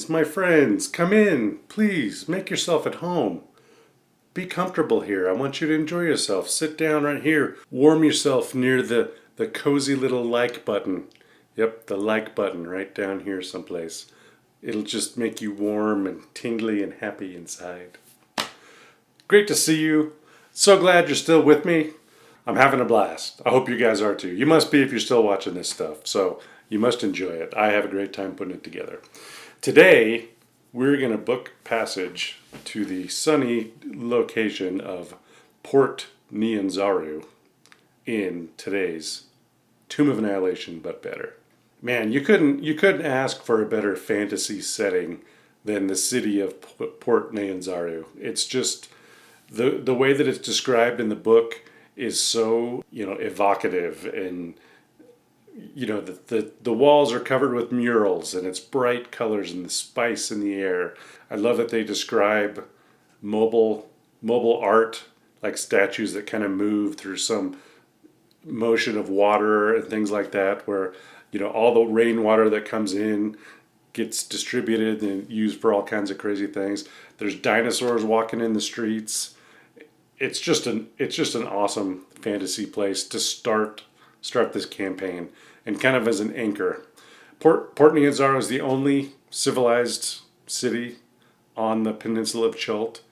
my friends, come in. Please make yourself at home. Be comfortable here. I want you to enjoy yourself. Sit down right here. Warm yourself near the cozy little like button. Yep, the like button right down here someplace. It'll just make you warm and tingly and happy inside. Great to see you. So glad you're still with me. I'm having a blast. I hope you guys are too. You must be if you're still watching this stuff. So you must enjoy it. I have a great time putting it together. Today, we're going to book passage to the sunny location of Port Nyanzaru in today's Tomb of Annihilation, but better. Man, you couldn't ask for a better fantasy setting than the city of Port Nyanzaru. It's just the way that it's described in the book is so, evocative, and the walls are covered with murals and it's bright colors and the spice in the air. I love that they describe mobile art, like statues that kind of move through some motion of water and things like that, where all the rainwater that comes in gets distributed and used for all kinds of crazy things. There's dinosaurs walking in the streets. It's just an awesome fantasy place to start this campaign, and kind of as an anchor. Port Nyanzaru is the only civilized city on the peninsula of Chult.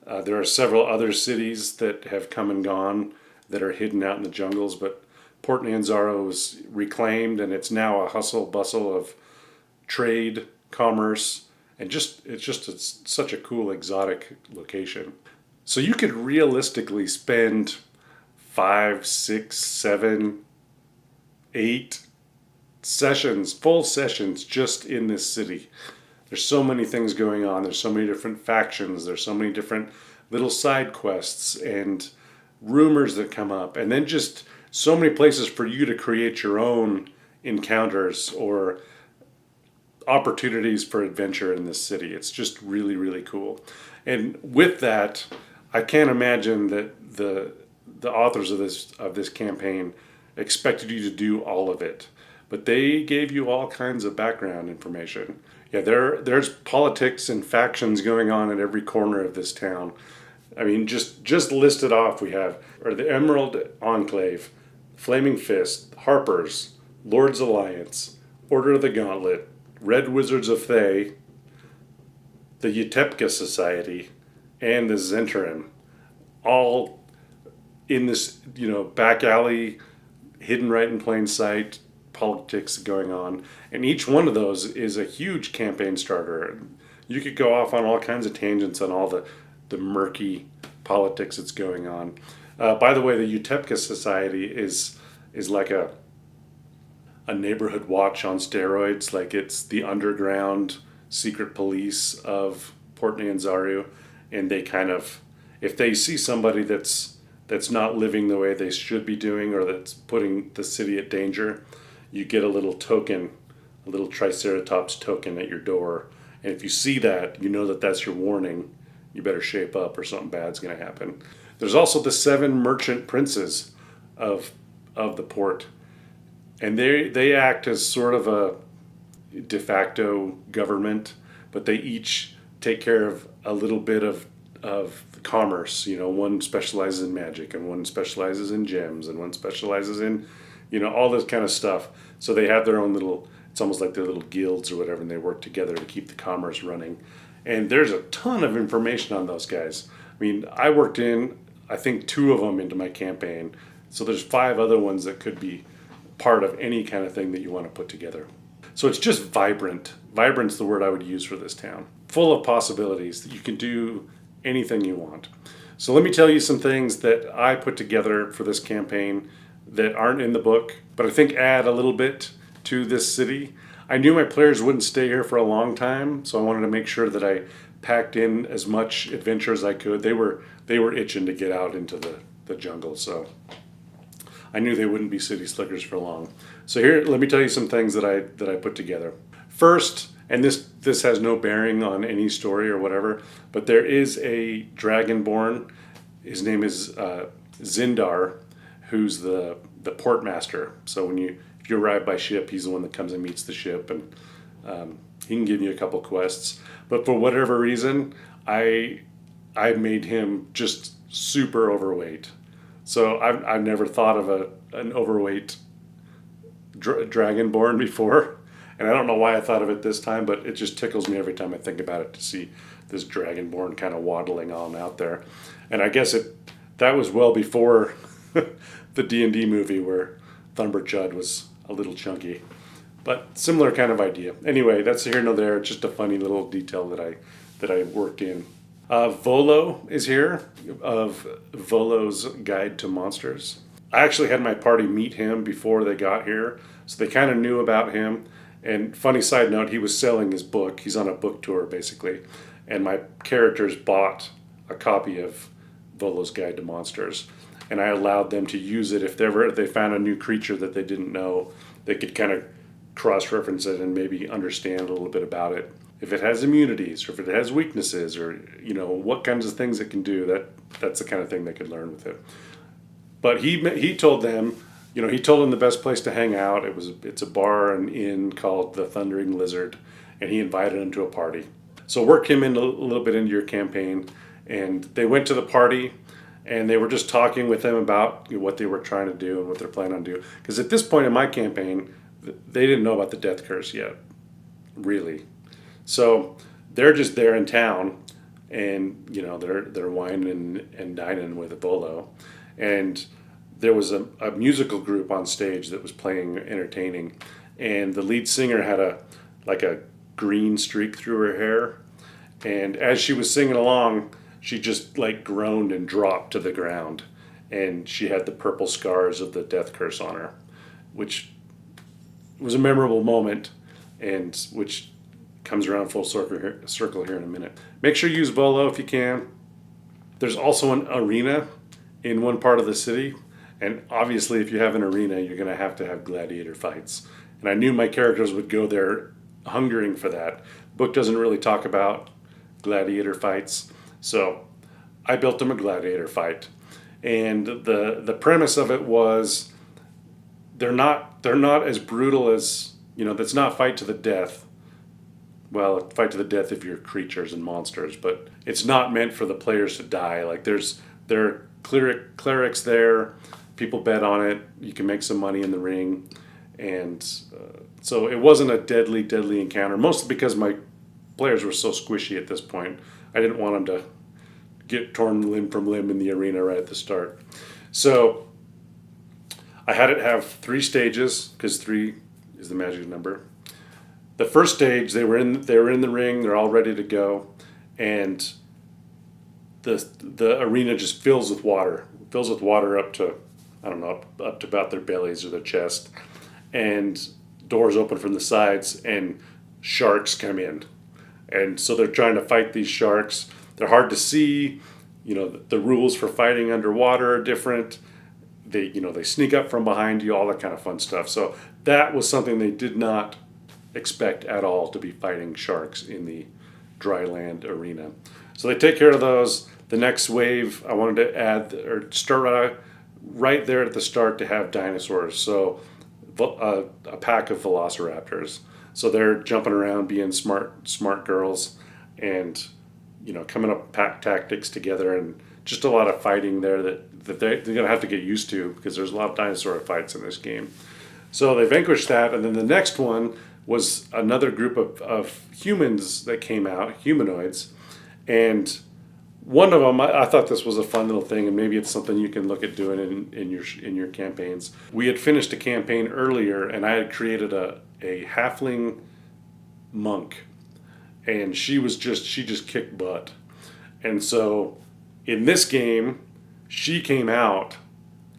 There are several other cities that have come and gone that are hidden out in the jungles, but Port Nyanzaru was reclaimed, and it's now a hustle bustle of trade, commerce, and it's such a cool exotic location. So you could realistically spend 5, 6, 7, 8 sessions, full sessions, just in this city. There's so many things going on. There's so many different factions. There's so many different little side quests and rumors that come up. And then just so many places for you to create your own encounters or opportunities for adventure in this city. It's just really, really cool. And with that, I can't imagine that the authors of this campaign expected you to do all of it, but they gave you all kinds of background information. Yeah, there's politics and factions going on at every corner of this town. I mean, just listed off, we have the Emerald Enclave, Flaming Fist, Harpers, Lord's Alliance, Order of the Gauntlet, Red Wizards of Thay, the Utepka Society, and the Zentarim, all in this back alley, hidden right in plain sight, politics going on. And each one of those is a huge campaign starter. You could go off on all kinds of tangents on all the murky politics that's going on. By the way, the Utepka Society is like a neighborhood watch on steroids. Like, it's the underground secret police of Port Nyanzaru, and they kind of, if they see somebody that's not living the way they should be doing, or that's putting the city at danger, you get a little token, a little Triceratops token at your door. And if you see that, you know that that's your warning. You better shape up or something bad's going to happen. There's also the 7 merchant princes of the port. And they act as sort of a de facto government, but they each take care of a little bit of commerce. One specializes in magic, and one specializes in gems, and one specializes in all this kind of stuff. So they have their own little, it's almost like their little guilds or whatever, and they work together to keep the commerce running. And there's a ton of information on those guys. I mean, I worked in, I think, 2 of them into my campaign. So there's 5 other ones that could be part of any kind of thing that you want to put together. So it's just vibrant. Vibrant's the word I would use for this town. Full of possibilities that you can do anything you want. So let me tell you some things that I put together for this campaign that aren't in the book, but I think add a little bit to this city. I knew my players wouldn't stay here for a long time, so I wanted to make sure that I packed in as much adventure as I could. They were itching to get out into the jungle, so I knew they wouldn't be city slickers for long. So here, let me tell you some things that I put together. First, and this has no bearing on any story or whatever, but there is a dragonborn. His name is Zindar, who's the port master. So if you arrive by ship, he's the one that comes and meets the ship, and He can give you a couple quests, but for whatever reason, I made him just super overweight. So I've never thought of an overweight dragonborn before, and I don't know why I thought of it this time, but it just tickles me every time I think about it to see this dragonborn kind of waddling on out there. And I guess that was well before the D&D movie where Thumber Chud was a little chunky. But similar kind of idea. Anyway, that's here nor there. Just a funny little detail that I worked in. Volo is here, of Volo's Guide to Monsters. I actually had my party meet him before they got here, so they kind of knew about him. And funny side note, he was selling his book. He's on a book tour, basically. And my characters bought a copy of Volo's Guide to Monsters. And I allowed them to use it if they found a new creature that they didn't know. They could kind of cross-reference it and maybe understand a little bit about it. If it has immunities, or if it has weaknesses, or what kinds of things it can do, that's the kind of thing they could learn with it. But he told them, he told them the best place to hang out. It's a bar and inn called the Thundering Lizard, and he invited them to a party. So work him in a little bit into your campaign, and they went to the party, and they were just talking with them about what they were trying to do and what they're planning on doing. Because at this point in my campaign, they didn't know about the death curse yet, really. So they're just there in town, and they're whining and dining with Volo, and there was a musical group on stage that was playing, entertaining, and the lead singer had a green streak through her hair, and as she was singing along, she just groaned and dropped to the ground, and she had the purple scars of the death curse on her, which was a memorable moment, and which comes around full circle here in a minute. Make sure you use Volo if you can. There's also an arena in one part of the city, and obviously if you have an arena, you're going to have gladiator fights. And I knew my characters would go there hungering for that. Book doesn't really talk about gladiator fights, so I built them a gladiator fight. And the premise of it was they're not as brutal as, that's not fight to the death. Well, fight to the death if you're creatures and monsters, but it's not meant for the players to die. There are clerics there, people bet on it, you can make some money in the ring, and so it wasn't a deadly encounter, mostly because my players were so squishy at this point. I didn't want them to get torn limb from limb in the arena right at the start. So I had it have 3 stages, because 3 is the magic number. The first stage, they were in the ring, they're all ready to go, and the arena just fills with water up to, I don't know, up to about their bellies or their chest, and doors open from the sides, and sharks come in, and so they're trying to fight these sharks. They're hard to see. The rules for fighting underwater are different. They sneak up from behind you, all that kind of fun stuff. So that was something they did not expect at all, to be fighting sharks in the dry land arena. So they take care of those. The next wave, I wanted to add, or start right there at the start, to have dinosaurs. So a pack of velociraptors. So they're jumping around, being smart girls, and coming up with pack tactics together, and just a lot of fighting there that they're going to have to get used to, because there's a lot of dinosaur fights in this game. So they vanquished that, and then the next one was another group of humans that came out, humanoids, and one of them, I thought this was a fun little thing, and maybe it's something you can look at doing in your campaigns. We had finished a campaign earlier, and I had created a halfling monk, and she just kicked butt. And so in this game, she came out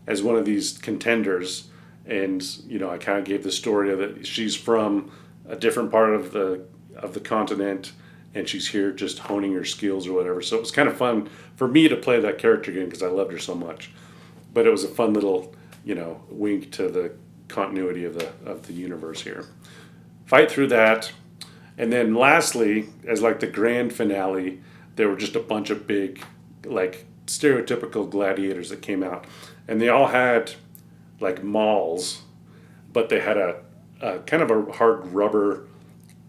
as one of these contenders, and I kind of gave the story of that she's from a different part of the continent, and she's here just honing her skills or whatever. So it was kind of fun for me to play that character again, because I loved her so much. But it was a fun little wink to the continuity of the universe here. Fight through that, and then lastly, as the grand finale, there were just a bunch of big stereotypical gladiators that came out, and they all had mauls, but they had a kind of a hard rubber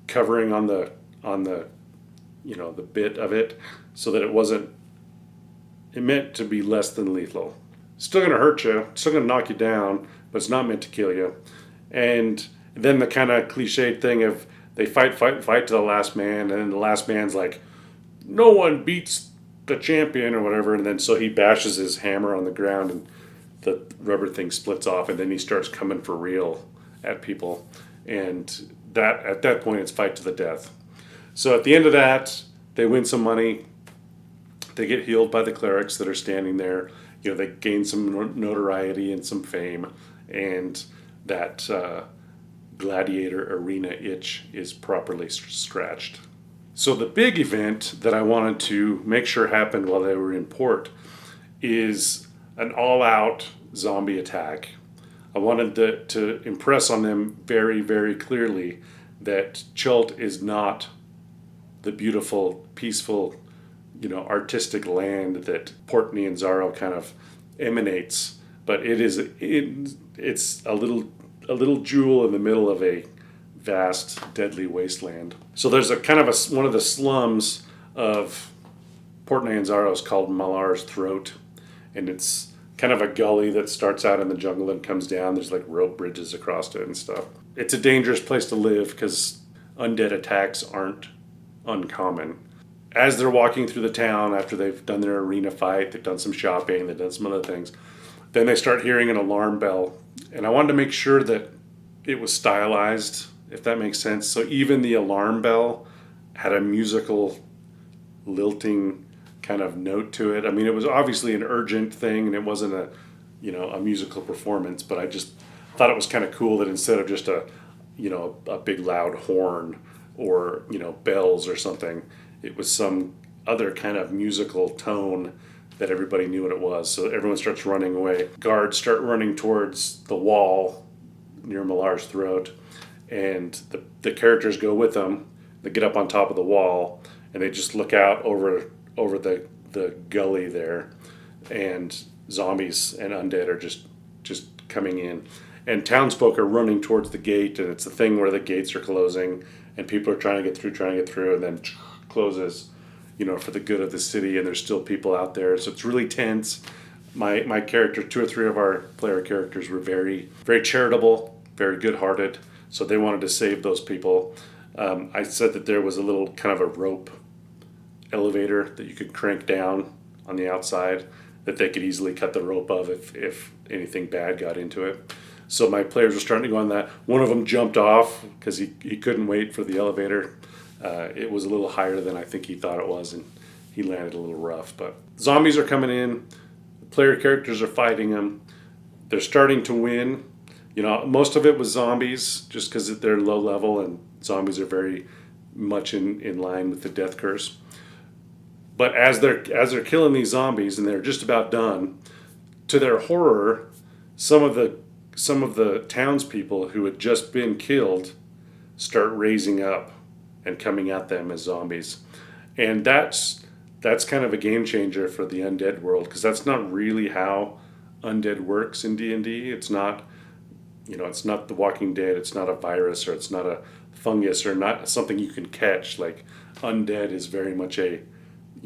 covering on the the bit of it, so that it meant to be less than lethal. Still gonna hurt you, still gonna knock you down, but it's not meant to kill you. And then the kind of cliched thing of they fight to the last man, and then the last man's like, no one beats the champion or whatever, and then so he bashes his hammer on the ground and the rubber thing splits off, and then he starts coming for real at people. And that at that point it's fight to the death. So at the end of that, they win some money. They get healed by the clerics that are standing there. They gain some notoriety and some fame, and that gladiator arena itch is properly scratched. So the big event that I wanted to make sure happened while they were in port is an all-out zombie attack. I wanted to impress on them very, very clearly that Chult is not the beautiful, peaceful, artistic land that Port Nyanzaru kind of emanates, but it's a little jewel in the middle of a vast, deadly wasteland. So there's a kind of one of the slums of Port Nyanzaru is called Malar's Throat, and it's kind of a gully that starts out in the jungle and comes down. There's like rope bridges across it and stuff. It's a dangerous place to live because undead attacks aren't uncommon. As they're walking through the town after they've done their arena fight, they've done some shopping, they've done some other things, then they start hearing an alarm bell. And I wanted to make sure that it was stylized, if that makes sense. So even the alarm bell had a musical, lilting kind of note to it. I mean, it was obviously an urgent thing, and it wasn't a musical performance, but I just thought it was kind of cool that instead of just a big loud horn or, bells or something, it was some other kind of musical tone that everybody knew what it was. So everyone starts running away. Guards start running towards the wall near Malar's Throat, and the characters go with them. They get up on top of the wall, and they just look out over the gully there, and zombies and undead are just coming in. And townsfolk are running towards the gate, and it's the thing where the gates are closing, and people are trying to get through, and then closes, for the good of the city, and there's still people out there. So it's really tense. My character, 2 or 3 of our player characters were very, very charitable, very good-hearted, so they wanted to save those people. I said that there was a little kind of a rope elevator that you could crank down on the outside that they could easily cut the rope of if anything bad got into it. So my players were starting to go on that. One of them jumped off because he couldn't wait for the elevator. It was a little higher than I think he thought it was, and he landed a little rough. But zombies are coming in. The player characters are fighting them. They're starting to win. Most of it was zombies just because they're low level, and zombies are very much in line with the death curse. But as they're killing these zombies and they're just about done, to their horror, some of the townspeople who had just been killed start raising up and coming at them as zombies. And that's kind of a game changer for the undead world, because that's not really how undead works in D&D. It's not, it's not The Walking Dead. It's not a virus, or it's not a fungus, or not something you can catch. Like, undead is very much a,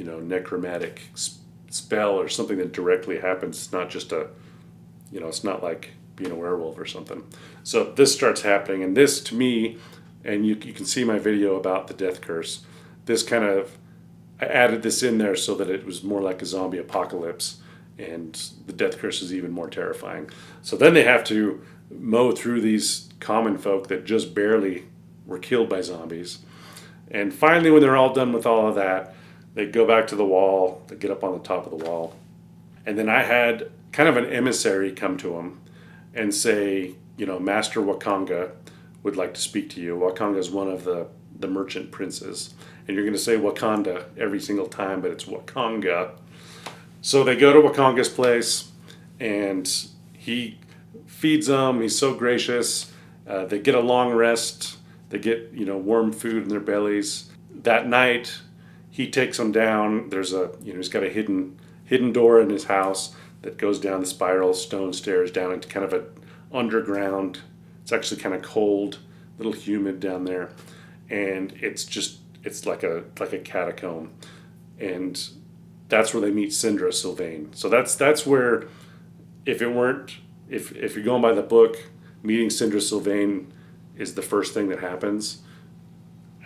necromantic spell or something that directly happens. It's not just it's not like being a werewolf or something. So this starts happening, and this, to me, and you can see my video about the death curse, I added this in there so that it was more like a zombie apocalypse, and the death curse is even more terrifying. So then they have to mow through these common folk that just barely were killed by zombies. And finally, when they're all done with all of that, they go back to the wall, they get up on the top of the wall. And then I had kind of an emissary come to them and say, Master Wakanda would like to speak to you. Wakanda is one of the merchant princes. And you're going to say Wakanda every single time, but it's Wakanga. So they go to Wakanga's place, and he feeds them. He's so gracious. They get a long rest. They get, warm food in their bellies. That night, he takes them down. There's he's got a hidden door in his house that goes down the spiral stone stairs down into kind of an underground. It's actually kind of cold, a little humid down there. and it's like a catacomb, and that's where they meet Syndra Sylvain. So that's where, if you're going by the book, meeting Syndra Sylvain is the first thing that happens.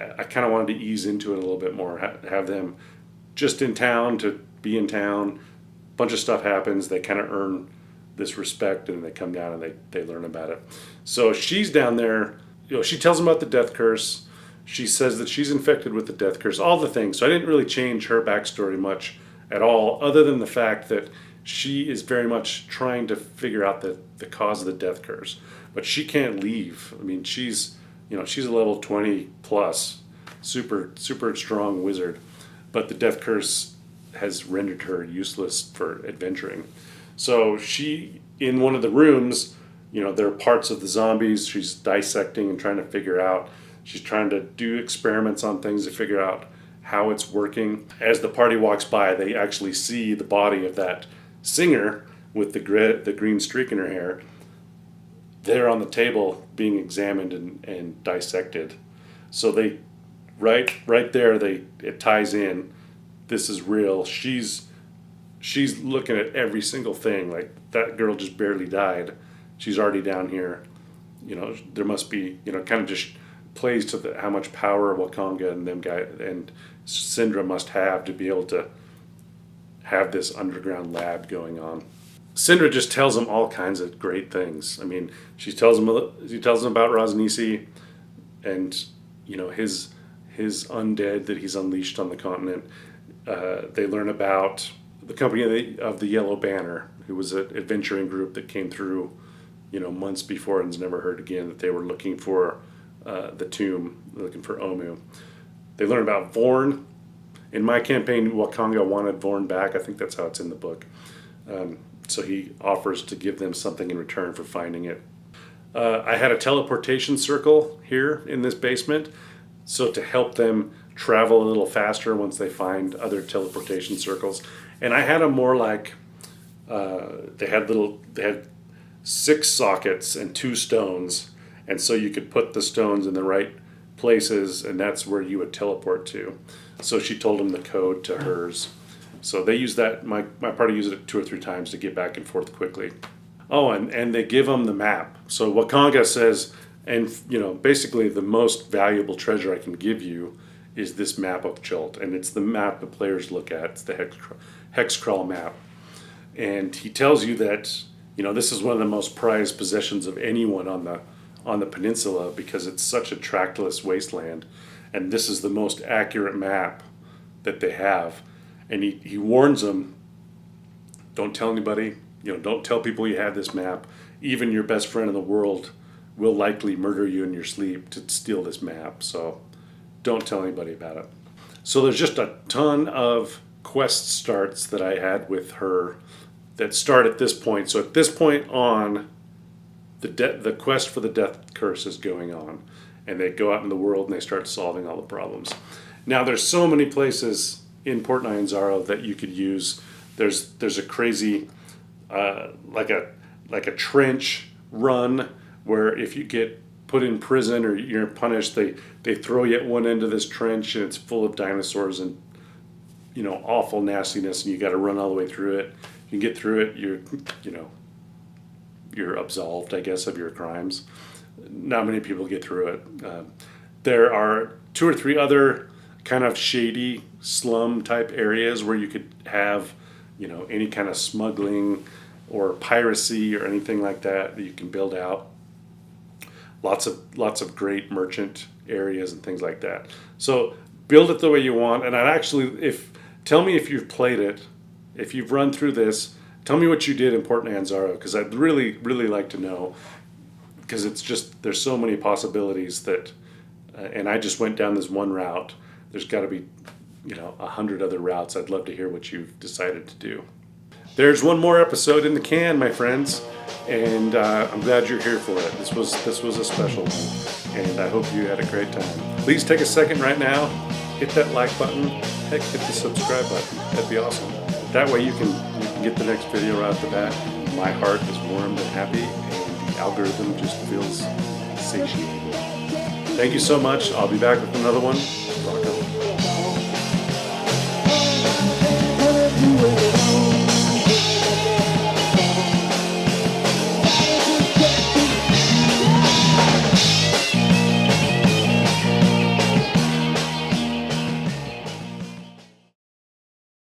I kind of wanted to ease into it a little bit more, have them just in town to be in town. A bunch of stuff happens. They kind of earn this respect, and they come down and they learn about it. So she's down there. She tells them about the death curse. She says that she's infected with the death curse, all the things. So I didn't really change her backstory much at all, other than the fact that she is very much trying to figure out the cause of the death curse. But she can't leave. I mean, she's a level 20 plus, super strong wizard, but the death curse has rendered her useless for adventuring. So she, in one of the rooms, there are parts of the zombies she's dissecting and trying to figure out. She's trying to do experiments on things to figure out how it's working. As the party walks by, they actually see the body of that singer with the green streak in her hair. They're on the table being examined and dissected. So they, right there, it ties in. This is real. She's looking at every single thing. Like, that girl just barely died. She's already down here. There must be, kind of just plays to how much power Wakanda and them guy and Syndra must have to be able to have this underground lab going on. Syndra just tells them all kinds of great things. I mean, she tells them about Rosnisi and his undead that he's unleashed on the continent. They learn about the company of the Yellow Banner, who was an adventuring group that came through months before and was never heard again, that they were looking for the tomb, looking for Omu. They learn about Vorn. In my campaign, Wakanda wanted Vorn back. I think that's how it's in the book. So he offers to give them something in return for finding it. I had a teleportation circle here in this basement, so to help them travel a little faster once they find other teleportation circles. And I had them more like they had 6 sockets and 2 stones, and so you could put the stones in the right places, and that's where you would teleport to. So she told them the code to hers. So they use that. My party used it 2 or 3 times to get back and forth quickly. Oh, and they give them the map. So Wakanga says, and basically the most valuable treasure I can give you is this map of Chult, and it's the map the players look at. It's the hex crawl map, and he tells you that this is one of the most prized possessions of anyone on the peninsula, because it's such a trackless wasteland, and this is the most accurate map that they have. And he warns them, don't tell anybody, don't tell people you have this map. Even your best friend in the world will likely murder you in your sleep to steal this map, so don't tell anybody about it. So there's just a ton of quest starts that I had with her that start at this point. So at this point on, the quest for the death curse is going on, and they go out in the world and they start solving all the problems. Now there's so many places in Port Nyanzaru that you could use. There's a crazy like a trench run where if you get put in prison or you're punished, they throw you at one end of this trench, and it's full of dinosaurs and awful nastiness, and you got to run all the way through it. If you get through it, you're absolved, I guess, of your crimes. Not many people get through it. There are 2 or 3 other kind of shady slum type areas where you could have any kind of smuggling or piracy or anything like that you can build out. Lots of great merchant areas and things like that. So build it the way you want. And tell me if you've played it, if you've run through this. Tell me what you did in Port Nyanzaru, because I'd really like to know, because it's just, there's so many possibilities that, and I just went down this one route. There's got to be 100 other routes. I'd love to hear what you've decided to do. There's one more episode in the can, my friends, and I'm glad you're here for it. This was a special one, and I hope you had a great time. Please take a second right now, hit that like button, heck, hit the subscribe button. That'd be awesome. That way you can get the next video right off the bat. My heart is warmed and happy, and the algorithm just feels satiated. Thank you so much. I'll be back with another one